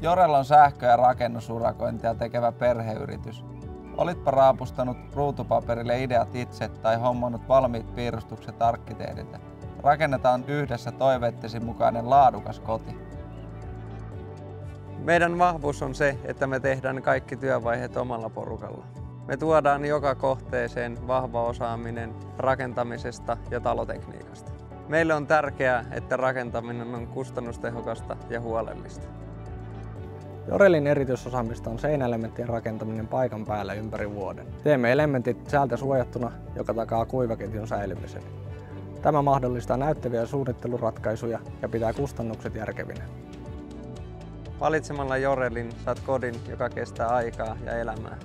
Jorel on sähkö- ja rakennusurakointia tekevä perheyritys. Olitpa raapustanut ruutupaperille ideat itse tai hommannut valmiit piirustukset arkkitehdiltä. Rakennetaan yhdessä toiveittesi mukainen laadukas koti. Meidän vahvuus on se, että me tehdään kaikki työvaiheet omalla porukalla. Me tuodaan joka kohteeseen vahva osaaminen rakentamisesta ja talotekniikasta. Meille on tärkeää, että rakentaminen on kustannustehokasta ja huolellista. Jorelin erityisosaamista on seinäelementtien rakentaminen paikan päällä ympäri vuoden. Teemme elementit säältä suojattuna, joka takaa kuivaketjun säilymisen. Tämä mahdollistaa näyttäviä suunnitteluratkaisuja ja pitää kustannukset järkevinä. Valitsemalla Jorelin saat kodin, joka kestää aikaa ja elämää.